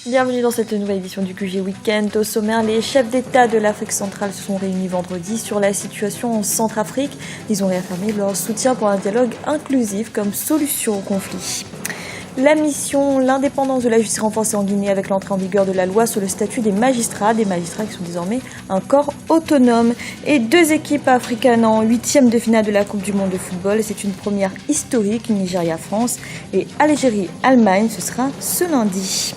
Bienvenue dans cette nouvelle édition du QG Weekend. Au sommaire, les chefs d'État de l'Afrique centrale se sont réunis vendredi sur la situation en Centrafrique. Ils ont réaffirmé leur soutien pour un dialogue inclusif comme solution au conflit. La mission, l'indépendance de la justice renforcée en Guinée avec l'entrée en vigueur de la loi sur le statut des magistrats qui sont désormais un corps autonome. Et deux équipes africaines en 8e de finale de la Coupe du Monde de football. C'est une première historique, Nigeria-France et Algérie-Allemagne. Ce sera ce lundi.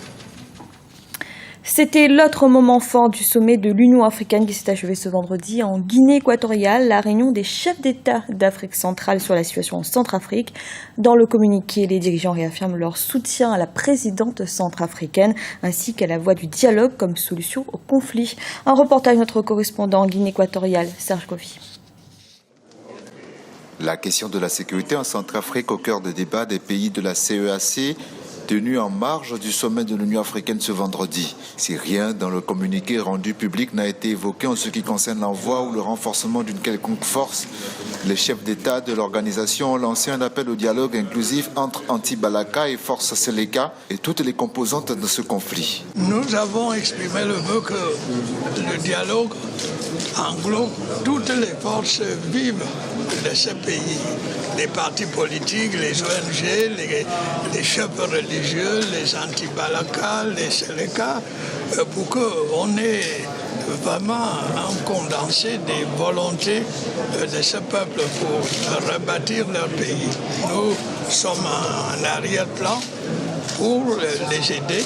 C'était l'autre moment fort du sommet de l'Union africaine qui s'est achevé ce vendredi en Guinée équatoriale, la réunion des chefs d'État d'Afrique centrale sur la situation en Centrafrique. Dans le communiqué, les dirigeants réaffirment leur soutien à la présidente centrafricaine ainsi qu'à la voie du dialogue comme solution au conflit. Un reportage de notre correspondant en Guinée équatoriale, Serge Kofi. La question de la sécurité en Centrafrique au cœur des débats des pays de la CEAC, tenu en marge du sommet de l'Union africaine ce vendredi. Si rien dans le communiqué rendu public n'a été évoqué en ce qui concerne l'envoi ou le renforcement d'une quelconque force, les chefs d'État de l'organisation ont lancé un appel au dialogue inclusif entre Anti-Balaka et Force Seleka et toutes les composantes de ce conflit. Nous avons exprimé le vœu que le dialogue englobe toutes les forces vives de ce pays. Les partis politiques, les ONG, les chefs religieux, les anti-Balaka, les Seleka, pour qu'on ait vraiment un condensé des volontés de ce peuple pour rebâtir leur pays. Nous sommes en arrière-plan pour les aider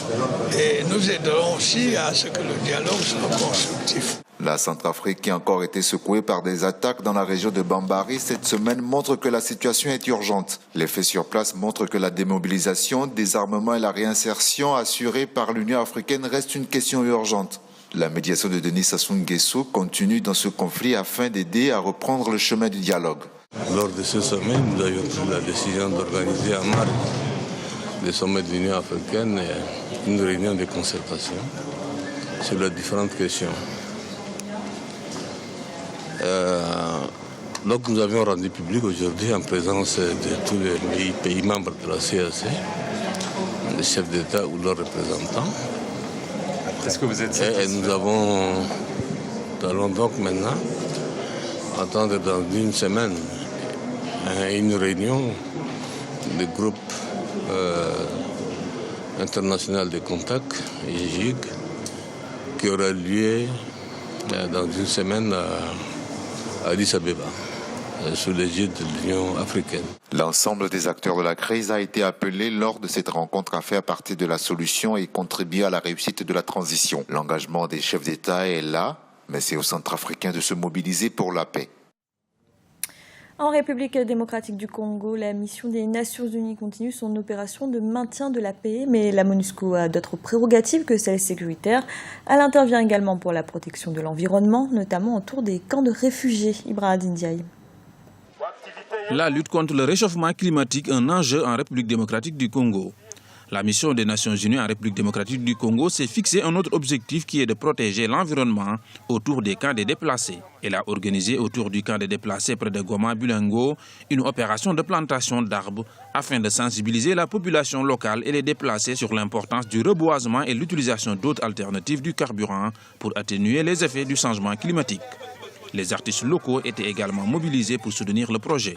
et nous aiderons aussi à ce que le dialogue soit constructif. La Centrafrique, qui a encore été secouée par des attaques dans la région de Bambari cette semaine, montre que la situation est urgente. Les faits sur place montrent que la démobilisation, désarmement et la réinsertion assurée par l'Union africaine restent une question urgente. La médiation de Denis Sassou Nguesso continue dans ce conflit afin d'aider à reprendre le chemin du dialogue. Lors de ce sommet, nous avions pris la décision d'organiser en marge des sommets de l'Union africaine une réunion de concertation sur les différentes questions. Donc nous avions rendu public aujourd'hui en présence de tous les pays membres de la CAC, les chefs d'État ou leurs représentants. Est-ce que vous êtes et nous allons donc maintenant attendre dans une semaine une réunion du groupe international de contact, GIG, qui aura lieu dans une semaine à Addis Abeba, sous l'égide de l'Union africaine. L'ensemble des acteurs de la crise a été appelé lors de cette rencontre à faire partie de la solution et contribuer à la réussite de la transition. L'engagement des chefs d'État est là, mais c'est aux Centrafricains de se mobiliser pour la paix. En République démocratique du Congo, la mission des Nations Unies continue son opération de maintien de la paix, mais la MONUSCO a d'autres prérogatives que celles sécuritaires. Elle intervient également pour la protection de l'environnement, notamment autour des camps de réfugiés. Ibrahim Ndiaye. La lutte contre le réchauffement climatique est un enjeu en République démocratique du Congo. La mission des Nations Unies en République démocratique du Congo s'est fixé un autre objectif qui est de protéger l'environnement autour des camps des déplacés. Elle a organisé autour du camp des déplacés près de Goma-Bulengo une opération de plantation d'arbres afin de sensibiliser la population locale et les déplacés sur l'importance du reboisement et l'utilisation d'autres alternatives du carburant pour atténuer les effets du changement climatique. Les artistes locaux étaient également mobilisés pour soutenir le projet.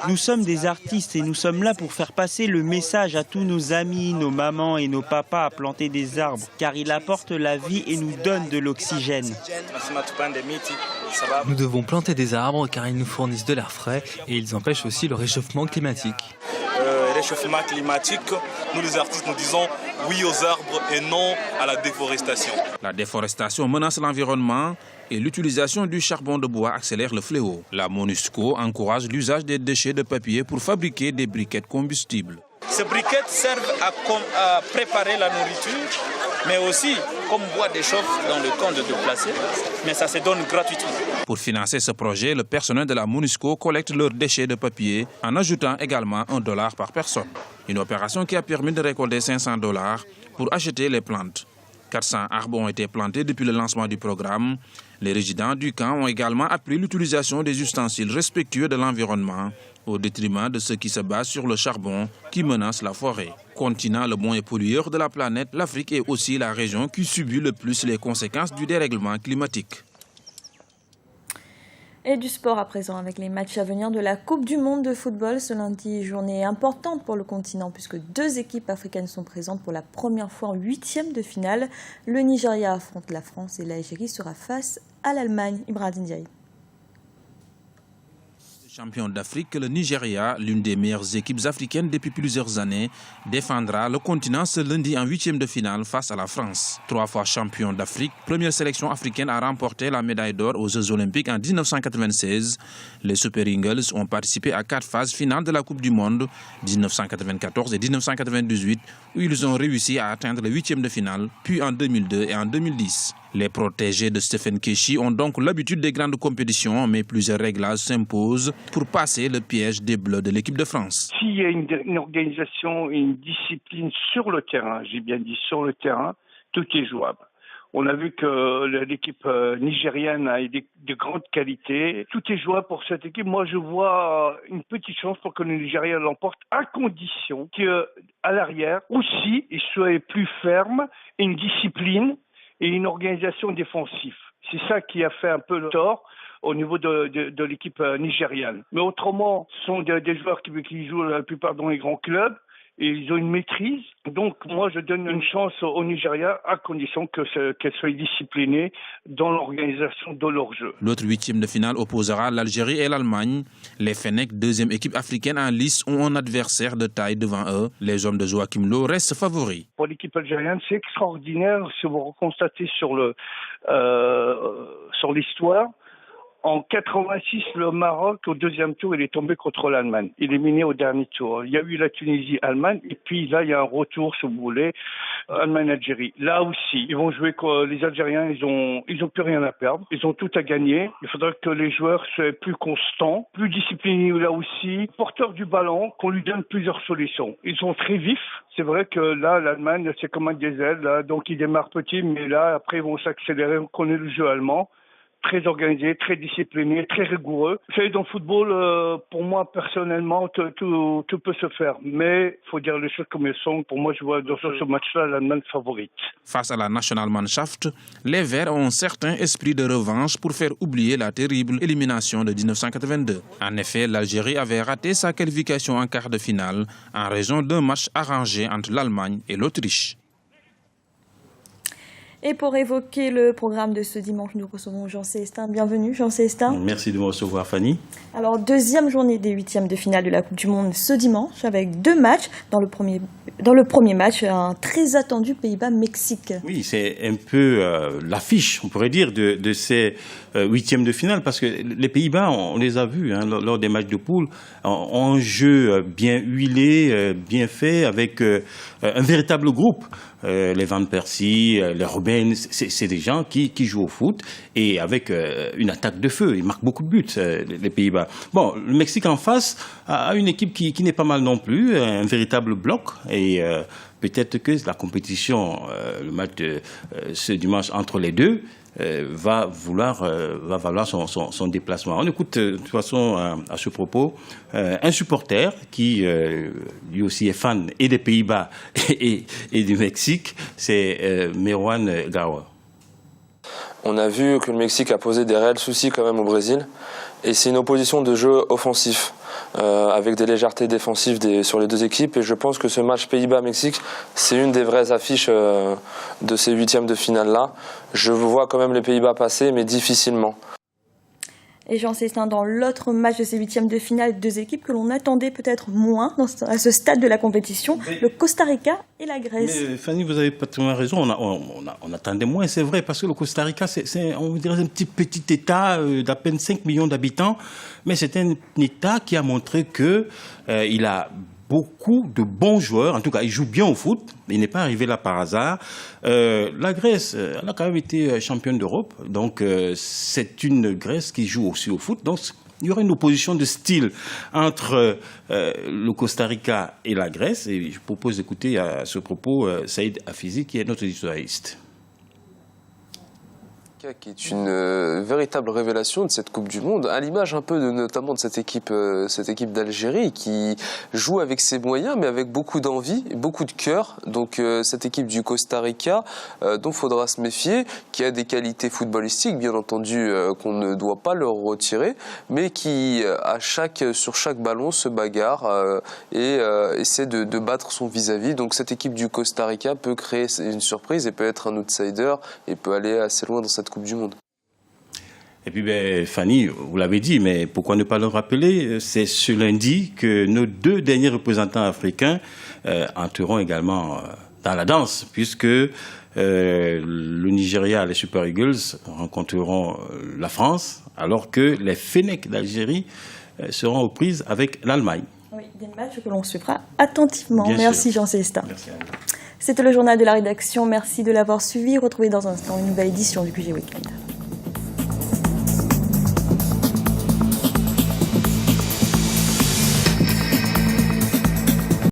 Nous sommes des artistes et nous sommes là pour faire passer le message à tous nos amis, nos mamans et nos papas à planter des arbres, car ils apportent la vie et nous donnent de l'oxygène. Nous devons planter des arbres car ils nous fournissent de l'air frais et ils empêchent aussi le réchauffement climatique. Réchauffement climatique, nous les artistes nous disons oui aux arbres et non à la déforestation. La déforestation menace l'environnement et l'utilisation du charbon de bois accélère le fléau. La MONUSCO encourage l'usage des déchets de papier pour fabriquer des briquettes combustibles. Ces briquettes servent à préparer la nourriture, mais aussi comme bois de chauffe dans le camp de déplacés, mais ça se donne gratuitement. Pour financer ce projet, le personnel de la MONUSCO collecte leurs déchets de papier en ajoutant également $1 par personne. Une opération qui a permis de récolter $500 pour acheter les plantes. 400 arbres ont été plantés depuis le lancement du programme. Les résidents du camp ont également appris l'utilisation des ustensiles respectueux de l'environnement au détriment de ceux qui se basent sur le charbon qui menace la forêt. Continent le moins pollueur de la planète, l'Afrique est aussi la région qui subit le plus les conséquences du dérèglement climatique. Et du sport à présent avec les matchs à venir de la Coupe du Monde de football. Ce lundi, journée importante pour le continent puisque 2 équipes africaines sont présentes pour la première fois en 8e de finale. Le Nigeria affronte la France et l'Algérie sera face à l'Allemagne. Ibrahim Ndiaye. Champion d'Afrique, le Nigeria, l'une des meilleures équipes africaines depuis plusieurs années, défendra le continent ce lundi en 8e de finale face à la France. 3 fois champion d'Afrique, première sélection africaine à remporter la médaille d'or aux Jeux Olympiques en 1996. Les Super Eagles ont participé à 4 phases finales de la Coupe du Monde, 1994 et 1998, où ils ont réussi à atteindre le 8e de finale, puis en 2002 et en 2010. Les protégés de Stephen Keshi ont donc l'habitude des grandes compétitions, mais plusieurs réglages s'imposent pour passer le piège des Bleus de l'équipe de France. S'il y a une organisation et une discipline sur le terrain, j'ai bien dit sur le terrain, tout est jouable. On a vu que l'équipe nigérienne a de grandes qualités. Tout est jouable pour cette équipe. Moi, je vois une petite chance pour que le Nigeria l'emporte à condition qu'à l'arrière aussi, il soit plus ferme, une discipline et une organisation défensive. C'est ça qui a fait un peu le tort au niveau de l'équipe nigériane. Mais autrement, ce sont des joueurs qui jouent la plupart dans les grands clubs et ils ont une maîtrise. Donc moi, je donne une chance au Nigeria à condition qu'elle soit disciplinée dans l'organisation de leur jeu. L'autre 8e de finale opposera l'Algérie et l'Allemagne. Les Fennecs, 2e équipe africaine en lice, ont un adversaire de taille devant eux. Les hommes de Joachim Low restent favoris. Pour l'équipe algérienne, c'est extraordinaire si vous constatez sur l'histoire. En 86, le Maroc, au 2e tour, il est tombé contre l'Allemagne, éliminé au dernier tour. Il y a eu la Tunisie-Allemagne, et puis là, il y a un retour, si vous voulez, Allemagne-Algérie. Là aussi, ils vont jouer, les Algériens, ils ont plus rien à perdre, ils ont tout à gagner. Il faudra que les joueurs soient plus constants, plus disciplinés là aussi, porteurs du ballon, qu'on lui donne plusieurs solutions. Ils sont très vifs. C'est vrai que là, l'Allemagne, c'est comme un diesel, là, donc ils démarrent petit, mais là, après, ils vont s'accélérer. On connaît le jeu allemand. Très organisé, très discipliné, très rigoureux. Vous savez, dans le football, pour moi, personnellement, tout peut se faire. Mais il faut dire les choses comme elles sont. Pour moi, je vois dans ce match-là l'Allemagne favorite. Face à la Nationalmannschaft, les Verts ont un certain esprit de revanche pour faire oublier la terrible élimination de 1982. En effet, l'Algérie avait raté sa qualification en quart de finale en raison d'un match arrangé entre l'Allemagne et l'Autriche. Et pour évoquer le programme de ce dimanche, nous recevons Jean Célestin. Bienvenue, Jean Célestin. Merci de me recevoir, Fanny. Alors, 2e journée des 8e de finale de la Coupe du Monde ce dimanche, avec 2 matchs. Dans le premier match, un très attendu Pays-Bas-Mexique. Oui, c'est un peu l'affiche, on pourrait dire, de ces 8e de finale, parce que les Pays-Bas, on les a vus lors des matchs de poule, ont un jeu bien huilé, bien fait, avec un véritable groupe. Les Van Persie, les Robben, c'est des gens qui jouent au foot et avec une attaque de feu. Ils marquent beaucoup de buts, les Pays-Bas. Bon, le Mexique en face a une équipe qui n'est pas mal non plus, un véritable bloc. Et peut-être que la compétition, le match de ce dimanche entre les deux, va valoir son déplacement. On écoute de toute façon à ce propos un supporter qui lui aussi est fan et des Pays-Bas et du Mexique, c'est Merwan Gawa. On a vu que le Mexique a posé des réels soucis quand même au Brésil et c'est une opposition de jeu offensif. Avec des légèretés défensives sur les deux équipes. Et je pense que ce match Pays-Bas-Mexique, c'est une des vraies affiches de ces 8e de finale-là. Je vois quand même les Pays-Bas passer, mais difficilement. Et Jean Célestin, dans l'autre match de ces 8e de finale, 2 équipes que l'on attendait peut-être moins à ce stade de la compétition, le Costa Rica et la Grèce. Mais Fanny, vous avez parfaitement raison, on attendait moins, c'est vrai, parce que le Costa Rica, c'est on dirait un petit État d'à peine 5 millions d'habitants, mais c'est un État qui a montré qu'il a beaucoup de bons joueurs, en tout cas il joue bien au foot, il n'est pas arrivé là par hasard. La Grèce, elle a quand même été championne d'Europe, donc c'est une Grèce qui joue aussi au foot, donc il y aura une opposition de style entre le Costa Rica et la Grèce, et je propose d'écouter à ce propos Saïd Hafizi qui est notre éditorialiste. Qui est une véritable révélation de cette Coupe du Monde, à l'image un peu notamment de cette équipe d'Algérie qui joue avec ses moyens mais avec beaucoup d'envie, beaucoup de cœur. Donc cette équipe du Costa Rica dont faudra se méfier, qui a des qualités footballistiques bien entendu qu'on ne doit pas leur retirer, mais qui sur chaque ballon se bagarre et essaie de battre son vis-à-vis. Donc cette équipe du Costa Rica peut créer une surprise et peut être un outsider et peut aller assez loin dans cette Coupe du Monde. Et puis, Fanny, vous l'avez dit, mais pourquoi ne pas le rappeler? C'est ce lundi que nos 2 derniers représentants africains entreront également dans la danse, puisque le Nigeria, les Super Eagles, rencontreront la France, alors que les Fennecs d'Algérie seront aux prises avec l'Allemagne. Oui, des matchs que l'on suivra attentivement. Merci Jean-Célestin. Merci à vous. C'était le journal de la rédaction. Merci de l'avoir suivi. Retrouvez dans un instant une nouvelle édition du QG Weekend.